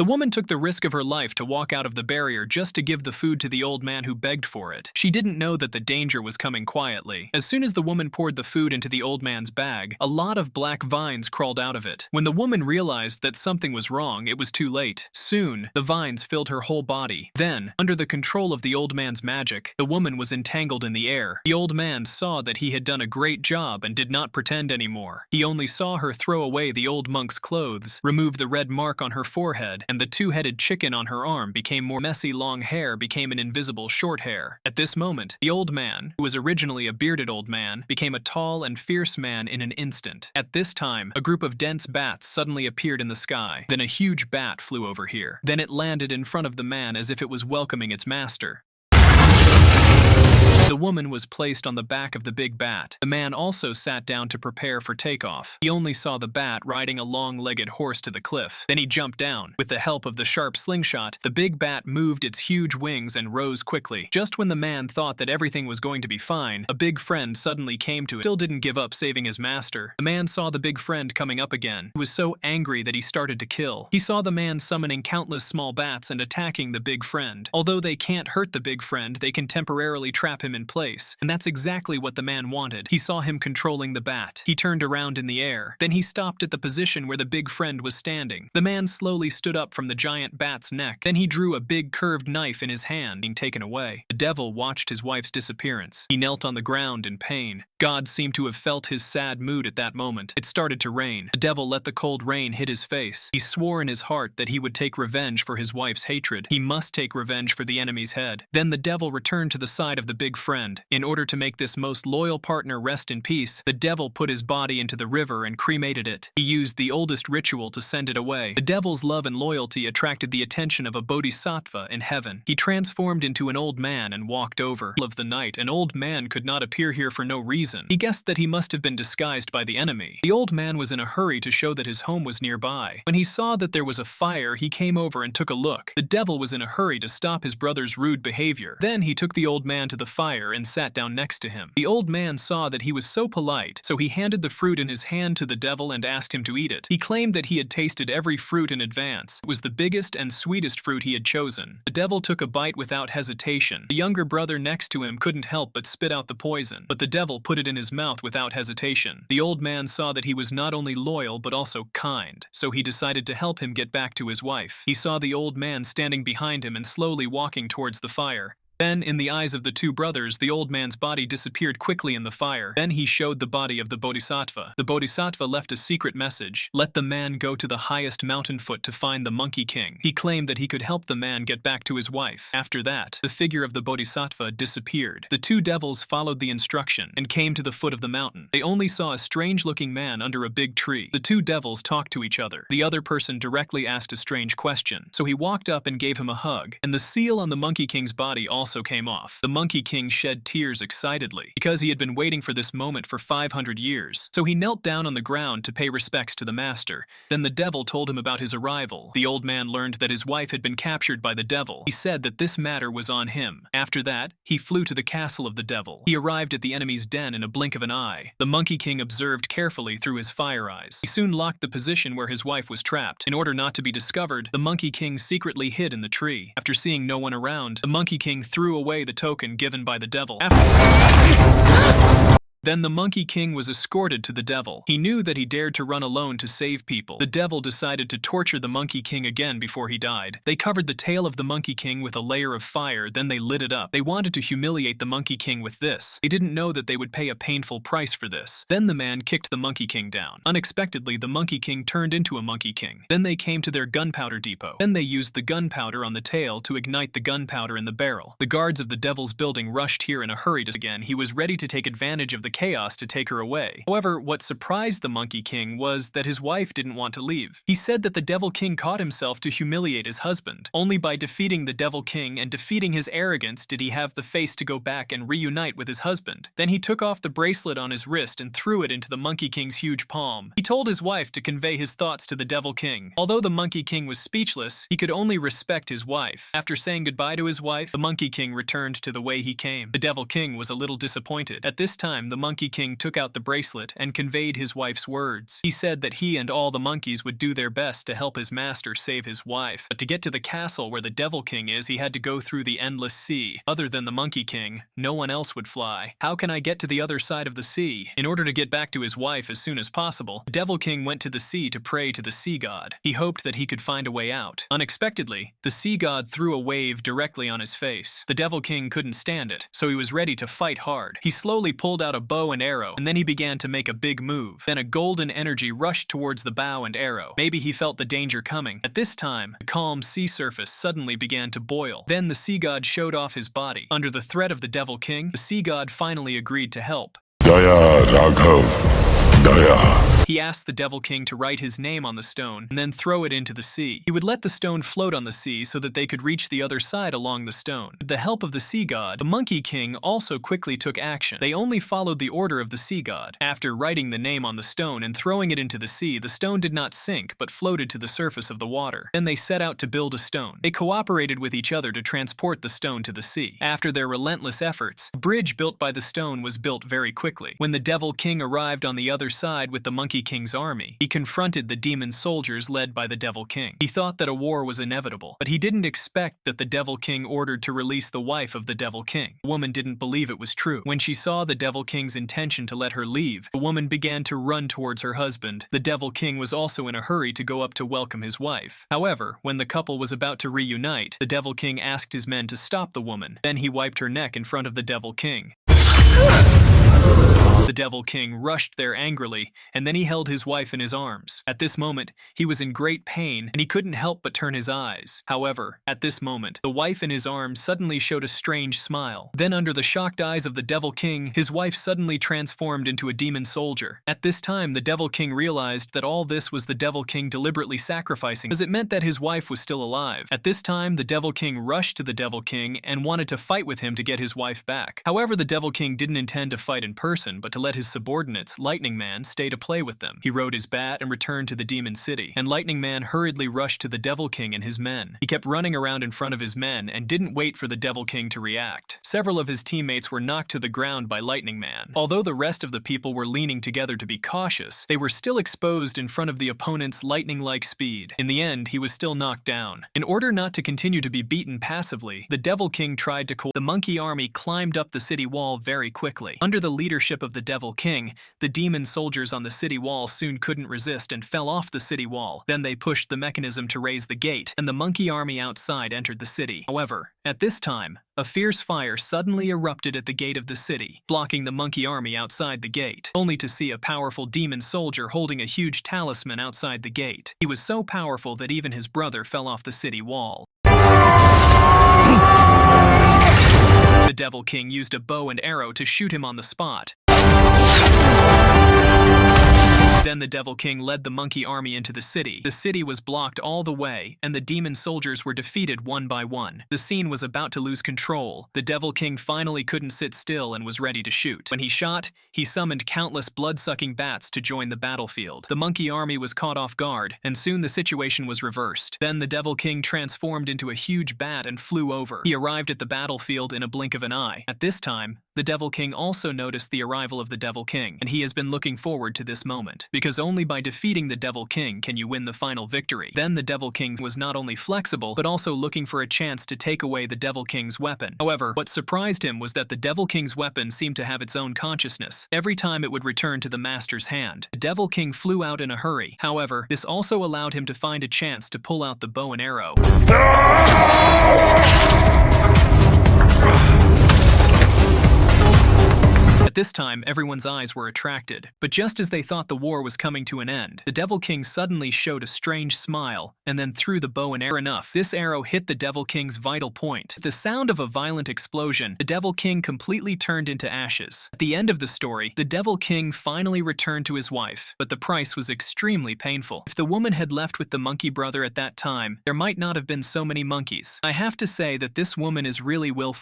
The woman took the risk of her life to walk out of the barrier just to give the food to the old man who begged for it. She didn't know that the danger was coming quietly. As soon as the woman poured the food into the old man's bag, a lot of black vines crawled out of it. When the woman realized that something was wrong, it was too late. Soon, the vines filled her whole body. Then, under the control of the old man's magic, the woman was entangled in the air. The old man saw that he had done a great job and did not pretend anymore. He only saw her throw away the old monk's clothes, remove the red mark on her forehead, and the two-headed chicken on her arm became more messy. Long hair became an invisible short hair. At this moment, the old man, who was originally a bearded old man, became a tall and fierce man in an instant. At this time, a group of dense bats suddenly appeared in the sky. Then a huge bat flew over here. Then it landed in front of the man as if it was welcoming its master. The woman was placed on the back of the big bat. The man also sat down to prepare for takeoff. He only saw the bat riding a long-legged horse to the cliff. Then he jumped down. With the help of the sharp slingshot, the big bat moved its huge wings and rose quickly. Just when the man thought that everything was going to be fine, a big friend suddenly came to it. Still didn't give up saving his master. The man saw the big friend coming up again. He was so angry that he started to kill. He saw the man summoning countless small bats and attacking the big friend. Although they can't hurt the big friend, they can temporarily trap him in place, and that's exactly what the man wanted. He saw him controlling the bat. He turned around in the air. Then he stopped at the position where the big friend was standing. The man slowly stood up from the giant bat's neck. Then he drew a big curved knife in his hand, being taken away. The devil watched his wife's disappearance. He knelt on the ground in pain. God seemed to have felt his sad mood at that moment. It started to rain. The devil let the cold rain hit his face. He swore in his heart that he would take revenge for his wife's hatred. He must take revenge for the enemy's head. Then the devil returned to the side of the big friend. In order to make this most loyal partner rest in peace, the devil put his body into the river and cremated it. He used the oldest ritual to send it away. The devil's love and loyalty attracted the attention of a bodhisattva in heaven. He transformed into an old man and walked over. Of the night, an old man could not appear here for no reason. He guessed that he must have been disguised by the enemy. The old man was in a hurry to show that his home was nearby. When he saw that there was a fire, he came over and took a look. The devil was in a hurry to stop his brother's rude behavior. Then he took the old man to the fire and sat down next to him. The old man saw that he was so polite, so he handed the fruit in his hand to the devil and asked him to eat it. He claimed that he had tasted every fruit in advance. It was the biggest and sweetest fruit he had chosen. The devil took a bite without hesitation. The younger brother next to him couldn't help but spit out the poison, but the devil put it in his mouth without hesitation. The old man saw that he was not only loyal but also kind, so he decided to help him get back to his wife. He saw the old man standing behind him and slowly walking towards the fire. Then, in the eyes of the two brothers, the old man's body disappeared quickly in the fire. Then he showed the body of the bodhisattva. The bodhisattva left a secret message. Let the man go to the highest mountain foot to find the Monkey King. He claimed that he could help the man get back to his wife. After that, the figure of the bodhisattva disappeared. The two devils followed the instruction and came to the foot of the mountain. They only saw a strange-looking man under a big tree. The two devils talked to each other. The other person directly asked a strange question, so he walked up and gave him a hug, and the seal on the Monkey King's body also came off. The Monkey King shed tears excitedly, because he had been waiting for this moment for 500 years. So he knelt down on the ground to pay respects to the master. Then the devil told him about his arrival. The old man learned that his wife had been captured by the devil. He said that this matter was on him. After that, he flew to the castle of the devil. He arrived at the enemy's den in a blink of an eye. The Monkey King observed carefully through his fire eyes. He soon locked the position where his wife was trapped. In order not to be discovered, the Monkey King secretly hid in the tree. After seeing no one around, the Monkey King threw away the token given by the devil. Then the Monkey King was escorted to the devil. He knew that he dared to run alone to save people. The devil decided to torture the Monkey King again before he died. They covered the tail of the Monkey King with a layer of fire, then they lit it up. They wanted to humiliate the Monkey King with this. They didn't know that they would pay a painful price for this. Then the man kicked the Monkey King down. Unexpectedly, the Monkey King turned into a Monkey King. Then they came to their gunpowder depot. Then they used the gunpowder on the tail to ignite the gunpowder in the barrel. The guards of the devil's building rushed here in a hurry to again. He was ready to take advantage of the chaos to take her away. However, what surprised the Monkey King was that his wife didn't want to leave. He said that the Devil King caught himself to humiliate his husband. Only by defeating the Devil King and defeating his arrogance did he have the face to go back and reunite with his husband. Then he took off the bracelet on his wrist and threw it into the Monkey King's huge palm. He told his wife to convey his thoughts to the Devil King. Although the Monkey King was speechless, he could only respect his wife. After saying goodbye to his wife, the Monkey King returned to the way he came. The Devil King was a little disappointed. At this time, the Monkey King took out the bracelet and conveyed his wife's words. He said that he and all the monkeys would do their best to help his master save his wife. But to get to the castle where the Devil King is, he had to go through the endless sea. Other than the Monkey King, no one else would fly. How can I get to the other side of the sea? In order to get back to his wife as soon as possible, the Devil King went to the sea to pray to the sea god. He hoped that he could find a way out. Unexpectedly, the sea god threw a wave directly on his face. The Devil King couldn't stand it, so he was ready to fight hard. He slowly pulled out a bow and arrow, and then he began to make a big move. Then a golden energy rushed towards the bow and arrow. Maybe he felt the danger coming. At this time, the calm sea surface suddenly began to boil. Then the sea god showed off his body. Under the threat of the Devil King, the sea god finally agreed to help. Daya, Raghav, Daya. He asked the Devil King to write his name on the stone and then throw it into the sea. He would let the stone float on the sea so that they could reach the other side along the stone. With the help of the sea god, the Monkey King also quickly took action. They only followed the order of the sea god. After writing the name on the stone and throwing it into the sea, the stone did not sink but floated to the surface of the water. Then they set out to build a stone. They cooperated with each other to transport the stone to the sea. After their relentless efforts, a bridge built by the stone was built very quickly. When the Devil King arrived on the other side with the Monkey King's army, he confronted the demon soldiers led by the Devil King. He thought that a war was inevitable, but he didn't expect that the Devil King ordered to release the wife of the Devil King. The woman didn't believe it was true. When she saw the Devil King's intention to let her leave, the woman began to run towards her husband. The Devil King was also in a hurry to go up to welcome his wife. However, when the couple was about to reunite, the Devil King asked his men to stop the woman. Then he wiped her neck in front of the Devil King. The Devil King rushed there angrily, and then he held his wife in his arms. At this moment, he was in great pain, and he couldn't help but turn his eyes. However, at this moment, the wife in his arms suddenly showed a strange smile. Then under the shocked eyes of the Devil King, his wife suddenly transformed into a demon soldier. At this time, the Devil King realized that all this was the Devil King deliberately sacrificing, because it meant that his wife was still alive. At this time, the Devil King rushed to the Devil King and wanted to fight with him to get his wife back. However, the Devil King didn't intend to fight in person, but to let his subordinates, Lightning Man, stay to play with them. He rode his bat and returned to the demon city, and Lightning Man hurriedly rushed to the Devil King and his men. He kept running around in front of his men and didn't wait for the Devil King to react. Several of his teammates were knocked to the ground by Lightning Man. Although the rest of the people were leaning together to be cautious, they were still exposed in front of the opponent's lightning-like speed. In the end, he was still knocked down. In order not to continue to be beaten passively, the Devil King tried to The monkey army climbed up the city wall very quickly. Under the leadership of the Devil King, the demon soldiers on the city wall soon couldn't resist and fell off the city wall. Then they pushed the mechanism to raise the gate, and the monkey army outside entered the city. However, at this time, a fierce fire suddenly erupted at the gate of the city, blocking the monkey army outside the gate, only to see a powerful demon soldier holding a huge talisman outside the gate. He was so powerful that even his brother fell off the city wall. The Devil King used a bow and arrow to shoot him on the spot. Then the Devil King led the monkey army into the city. The city was blocked all the way, and the demon soldiers were defeated one by one. The scene was about to lose control. The Devil King finally couldn't sit still and was ready to shoot. When he shot, he summoned countless blood-sucking bats to join the battlefield. The monkey army was caught off guard, and soon the situation was reversed. Then the Devil King transformed into a huge bat and flew over. He arrived at the battlefield in a blink of an eye. At this time, the Devil King also noticed the arrival of the Devil King, and he has been looking forward to this moment, because only by defeating the Devil King can you win the final victory. Then the Devil King was not only flexible, but also looking for a chance to take away the Devil King's weapon. However, what surprised him was that the Devil King's weapon seemed to have its own consciousness. Every time it would return to the master's hand, the Devil King flew out in a hurry. However, this also allowed him to find a chance to pull out the bow and arrow. At this time, everyone's eyes were attracted, but just as they thought the war was coming to an end, the Devil King suddenly showed a strange smile and then threw the bow and arrow. Enough, this arrow hit the Devil King's vital point. At the sound of a violent explosion, the Devil King completely turned into ashes. At the end of the story, the Devil King finally returned to his wife, but the price was extremely painful. If the woman had left with the monkey brother at that time, there might not have been so many monkeys. I have to say that this woman is really willful.